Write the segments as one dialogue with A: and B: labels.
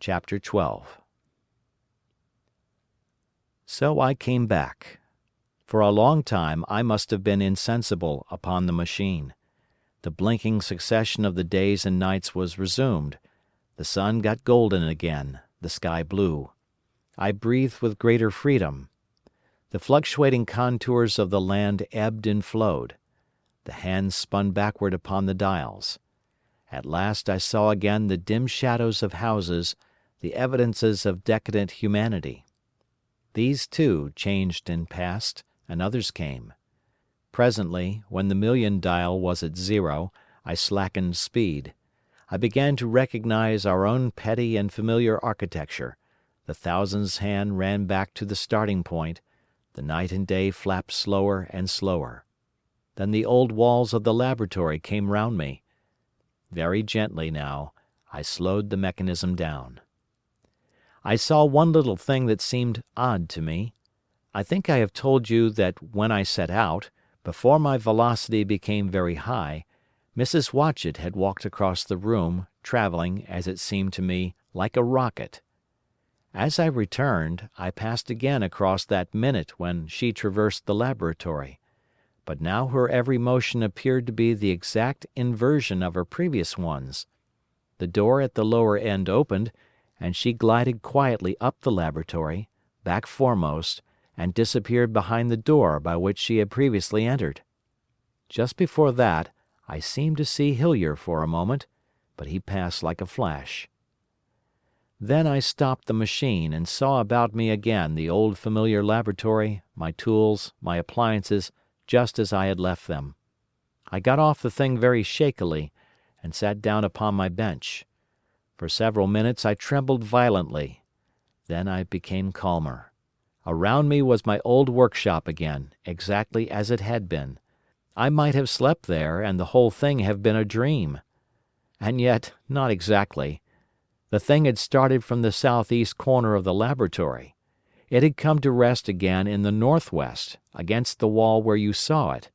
A: Chapter 12. So I came back. For a long time I must have been insensible upon the machine. The blinking succession of the days and nights was resumed. The sun got golden again, the sky blue. I breathed with greater freedom. The fluctuating contours of the land ebbed and flowed. The hands spun backward upon the dials. At last I saw again the dim shadows of houses, the evidences of decadent humanity. These, too, changed and passed, and others came. Presently, when the million dial was at 0, I slackened speed. I began to recognize our own petty and familiar architecture. The thousand's hand ran back to the starting point. The night and day flapped slower and slower. Then the old walls of the laboratory came round me. Very gently now, I slowed the mechanism down. I saw one little thing that seemed odd to me. I think I have told you that when I set out, before my velocity became very high, Mrs. Watchett had walked across the room, travelling, as it seemed to me, like a rocket. As I returned, I passed again across that minute when she traversed the laboratory. But now her every motion appeared to be the exact inversion of her previous ones. The door at the lower end opened, and she glided quietly up the laboratory, back foremost, and disappeared behind the door by which she had previously entered. Just before that, I seemed to see Hillier for a moment, but he passed like a flash. Then I stopped the machine and saw about me again the old familiar laboratory, my tools, my appliances, just as I had left them. I got off the thing very shakily, and sat down upon my bench. For several minutes I trembled violently. Then I became calmer. Around me was my old workshop again, exactly as it had been. I might have slept there and the whole thing have been a dream. And yet, not exactly. The thing had started from the southeast corner of the laboratory. It had come to rest again in the northwest, against the wall where you saw it.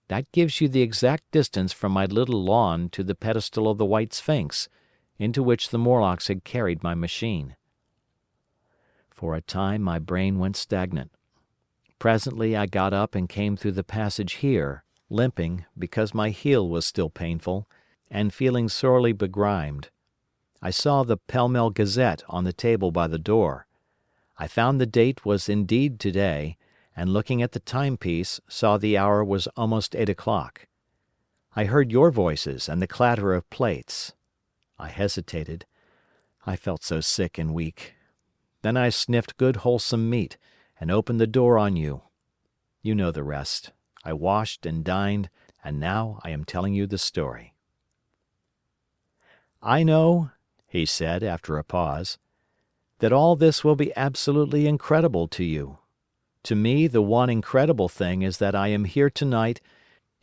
A: That gives you the exact distance from my little lawn to the pedestal of the White Sphinx, into which the Morlocks had carried my machine. For a time my brain went stagnant. Presently I got up and came through the passage here, limping, because my heel was still painful, and feeling sorely begrimed. I saw the Pall Mall Gazette on the table by the door. I found the date was indeed today, and looking at the timepiece, saw the hour was almost 8 o'clock. I heard your voices and the clatter of plates. I hesitated. I felt so sick and weak. Then I sniffed good wholesome meat, and opened the door on you. You know the rest. I washed and dined, and now I am telling you the story. I know, he said after a pause, that all this will be absolutely incredible to you. To me the one incredible thing is that I am here tonight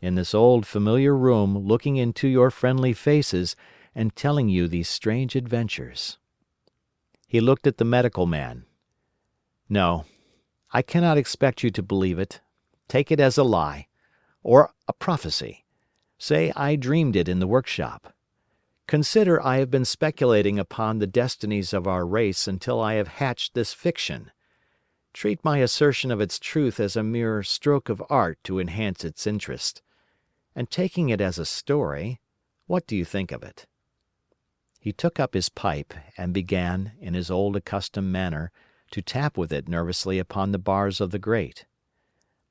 A: in this old familiar room looking into your friendly faces and telling you these strange adventures. He looked at the medical man. No, I cannot expect you to believe it. Take it as a lie, or a prophecy. Say I dreamed it in the workshop. Consider I have been speculating upon the destinies of our race until I have hatched this fiction. Treat my assertion of its truth as a mere stroke of art to enhance its interest. And taking it as a story, what do you think of it? He took up his pipe and began, in his old accustomed manner, to tap with it nervously upon the bars of the grate.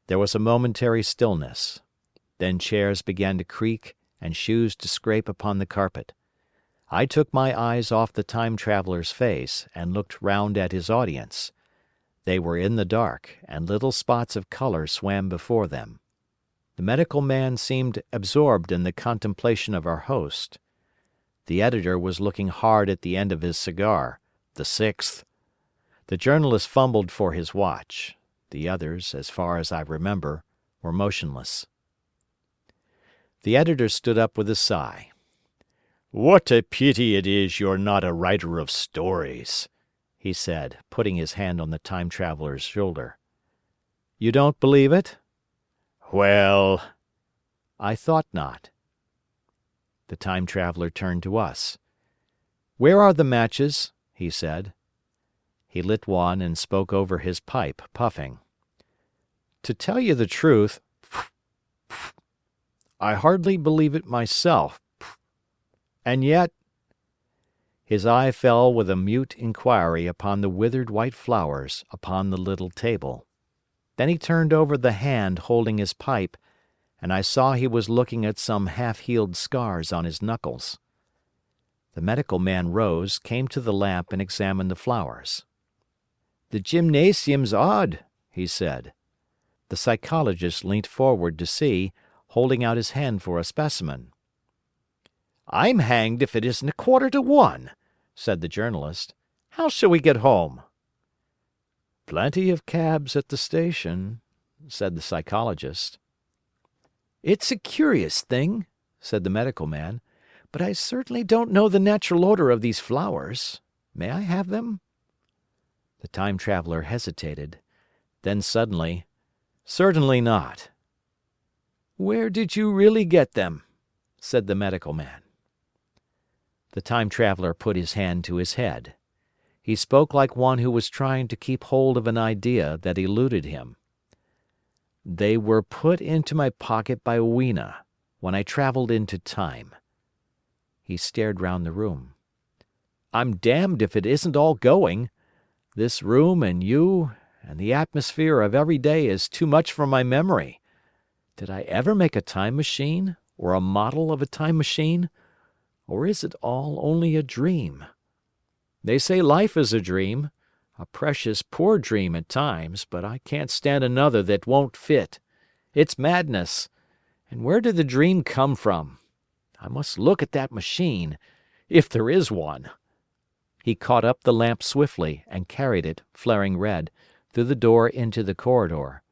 A: There was a momentary stillness. Then chairs began to creak and shoes to scrape upon the carpet. I took my eyes off the time traveller's face and looked round at his audience. They were in the dark, and little spots of colour swam before them. The medical man seemed absorbed in the contemplation of our host. The editor was looking hard at the end of his cigar, the sixth. The journalist fumbled for his watch. The others, as far as I remember, were motionless. The editor stood up with a sigh. "What a pity it is you're not a writer of stories," he said, putting his hand on the time traveller's shoulder. "You don't believe it?" "Well—" "I thought not." The time traveller turned to us. "Where are the matches?" he said. He lit one and spoke over his pipe, puffing. To tell you the truth, I hardly believe it myself. And yet— His eye fell with a mute inquiry upon the withered white flowers upon the little table. Then he turned over the hand holding his pipe, and I saw he was looking at some half-healed scars on his knuckles. The medical man rose, came to the lamp and examined the flowers. "The gymnasium's odd," he said. The psychologist leant forward to see, holding out his hand for a specimen. "I'm hanged if it isn't 1:15, said the journalist. "How shall we get home?" "Plenty of cabs at the station," said the psychologist. "It's a curious thing," said the medical man, "but I certainly don't know the natural order of these flowers. May I have them?" The time traveler hesitated. Then suddenly, "Certainly not." "Where did you really get them?" said the medical man. The time traveler put his hand to his head. He spoke like one who was trying to keep hold of an idea that eluded him. "They were put into my pocket by Weena, when I traveled into time." He stared round the room. "I'm damned if it isn't all going. This room and you and the atmosphere of every day is too much for my memory. Did I ever make a time machine, or a model of a time machine? Or is it all only a dream? They say life is a dream, a precious poor dream at times, but I can't stand another that won't fit. It's madness. And where did the dream come from? I must look at that machine, if there is one." He caught up the lamp swiftly and carried it, flaring red, through the door into the corridor.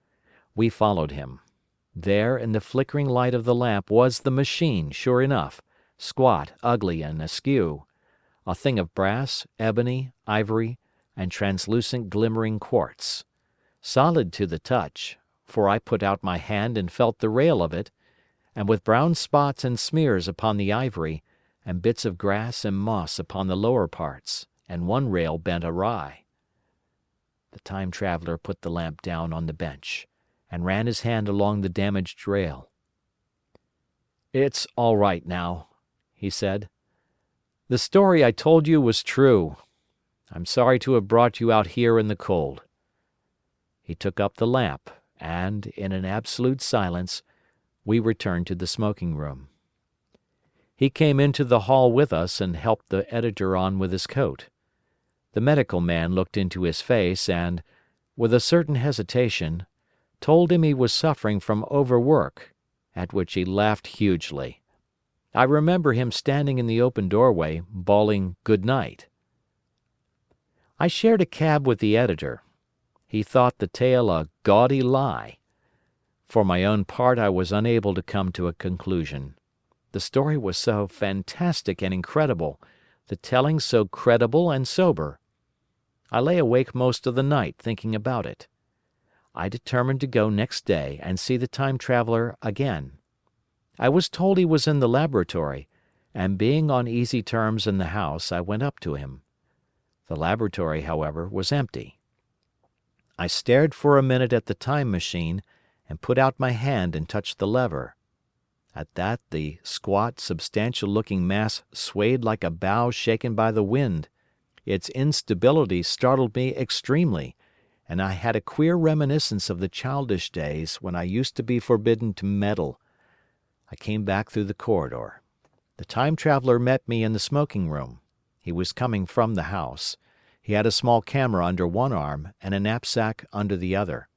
A: We followed him. There, in the flickering light of the lamp, was the machine, sure enough, squat, ugly, and askew, a thing of brass, ebony, ivory, and translucent glimmering quartz. Solid to the touch, for I put out my hand and felt the rail of it, and with brown spots and smears upon the ivory, and bits of grass and moss upon the lower parts, and one rail bent awry. The time traveler put the lamp down on the bench, and ran his hand along the damaged rail. "It's all right now," he said. "The story I told you was true. I'm sorry to have brought you out here in the cold." He took up the lamp, and, in an absolute silence, we returned to the smoking room. He came into the hall with us and helped the editor on with his coat. The medical man looked into his face and, with a certain hesitation, told him he was suffering from overwork, at which he laughed hugely. I remember him standing in the open doorway, bawling "Good night." I shared a cab with the editor. He thought the tale a gaudy lie. For my own part I was unable to come to a conclusion. The story was so fantastic and incredible, the telling so credible and sober. I lay awake most of the night thinking about it. I determined to go next day and see the time traveler again. I was told he was in the laboratory, and being on easy terms in the house, I went up to him. The laboratory, however, was empty. I stared for a minute at the time machine, and put out my hand and touched the lever. At that the squat, substantial-looking mass swayed like a bough shaken by the wind. Its instability startled me extremely, and I had a queer reminiscence of the childish days when I used to be forbidden to meddle. I came back through the corridor. The time traveler met me in the smoking room. He was coming from the house. He had a small camera under one arm and a knapsack under the other.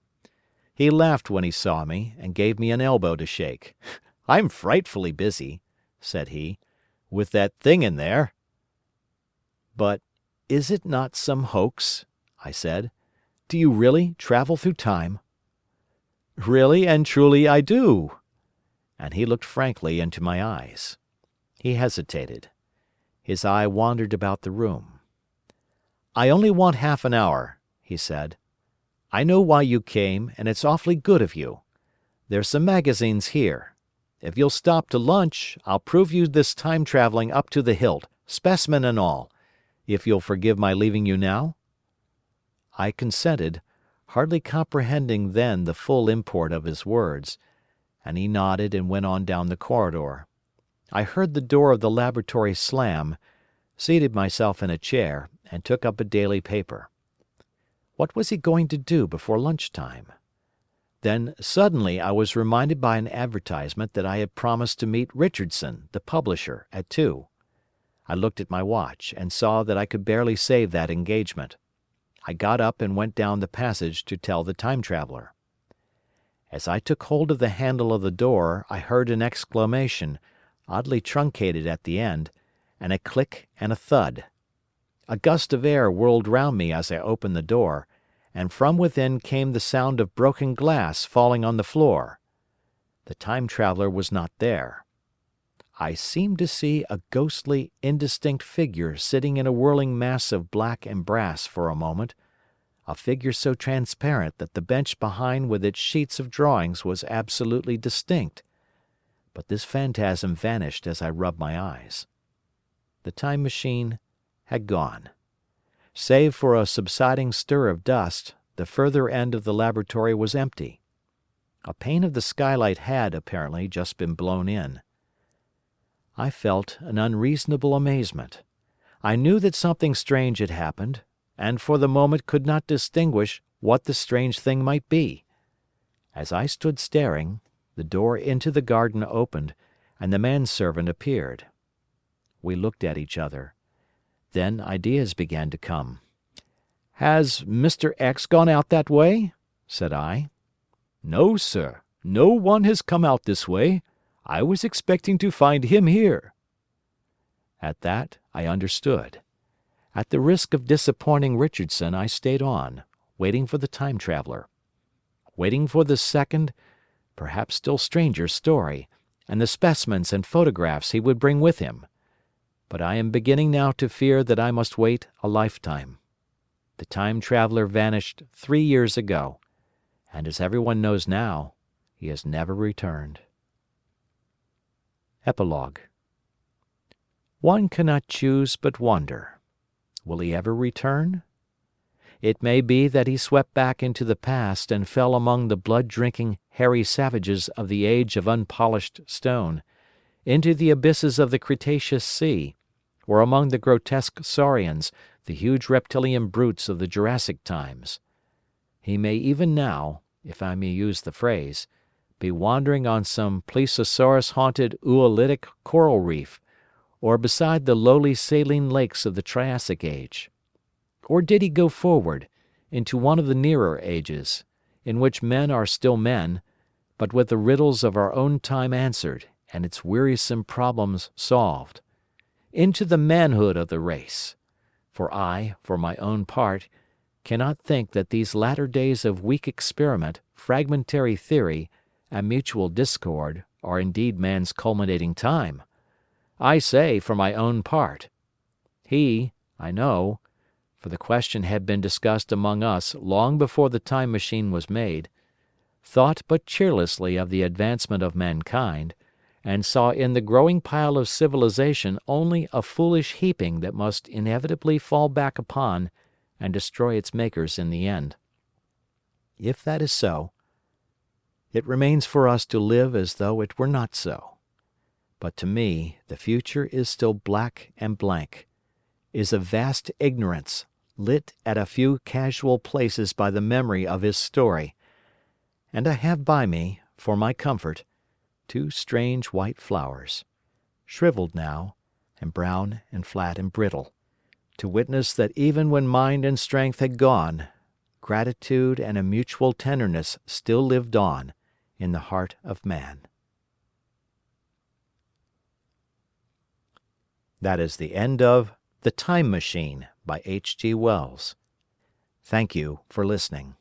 A: He laughed when he saw me, and gave me an elbow to shake. "I'm frightfully busy," said he, "with that thing in there." "But is it not some hoax?" I said. "Do you really travel through time?" "Really and truly I do." And he looked frankly into my eyes. He hesitated. His eye wandered about the room. "I only want half an hour," he said. "I know why you came, and it's awfully good of you. There's some magazines here. If you'll stop to lunch, I'll prove you this time traveling up to the hilt, specimen and all. if you'll forgive my leaving you now?" I consented, hardly comprehending then the full import of his words, and he nodded and went on down the corridor. I heard the door of the laboratory slam, seated myself in a chair, and took up a daily paper. What was he going to do before lunch-time? Then suddenly I was reminded by an advertisement that I had promised to meet Richardson, the publisher, at 2. I looked at my watch, and saw that I could barely save that engagement. I got up and went down the passage to tell the Time Traveller. As I took hold of the handle of the door, I heard an exclamation, oddly truncated at the end, and a click and a thud. A gust of air whirled round me as I opened the door, and from within came the sound of broken glass falling on the floor. The Time Traveller was not there. I seemed to see a ghostly, indistinct figure sitting in a whirling mass of black and brass for a moment, a figure so transparent that the bench behind with its sheets of drawings was absolutely distinct. But this phantasm vanished as I rubbed my eyes. The time machine had gone. Save for a subsiding stir of dust, the further end of the laboratory was empty. A pane of the skylight had, apparently, just been blown in. I felt an unreasonable amazement. I knew that something strange had happened, and for the moment could not distinguish what the strange thing might be. As I stood staring, the door into the garden opened, and the manservant appeared. We looked at each other. Then ideas began to come. "Has Mr. X gone out that way?" said I. "No, sir. No one has come out this way. I was expecting to find him here." At that I understood. At the risk of disappointing Richardson, I stayed on, waiting for the Time Traveller. Waiting for the second, perhaps still stranger story, and the specimens and photographs he would bring with him. But I am beginning now to fear that I must wait a lifetime. The Time Traveller vanished 3 years ago, and as everyone knows now, he has never returned. Epilogue. One cannot choose but wonder. Will he ever return? It may be that he swept back into the past and fell among the blood-drinking, hairy savages of the age of unpolished stone, into the abysses of the Cretaceous Sea, or among the grotesque saurians, the huge reptilian brutes of the Jurassic times. He may even now, if I may use the phrase, be wandering on some plesiosaurus-haunted oolitic coral reef, or beside the lowly saline lakes of the Triassic Age. Or did he go forward, into one of the nearer ages, in which men are still men, but with the riddles of our own time answered, and its wearisome problems solved? Into the manhood of the race? For I, for my own part, cannot think that these latter days of weak experiment, fragmentary theory, and mutual discord are indeed man's culminating time. I say, for my own part. He, I know, for the question had been discussed among us long before the time machine was made, thought but cheerlessly of the advancement of mankind, and saw in the growing pile of civilization only a foolish heaping that must inevitably fall back upon and destroy its makers in the end. If that is so, it remains for us to live as though it were not so. But to me the future is still black and blank, is a vast ignorance, lit at a few casual places by the memory of his story, and I have by me, for my comfort, 2 strange white flowers, shriveled now, and brown and flat and brittle, to witness that even when mind and strength had gone, gratitude and a mutual tenderness still lived on in the heart of man. That is the end of The Time Machine by H.G. Wells. Thank you for listening.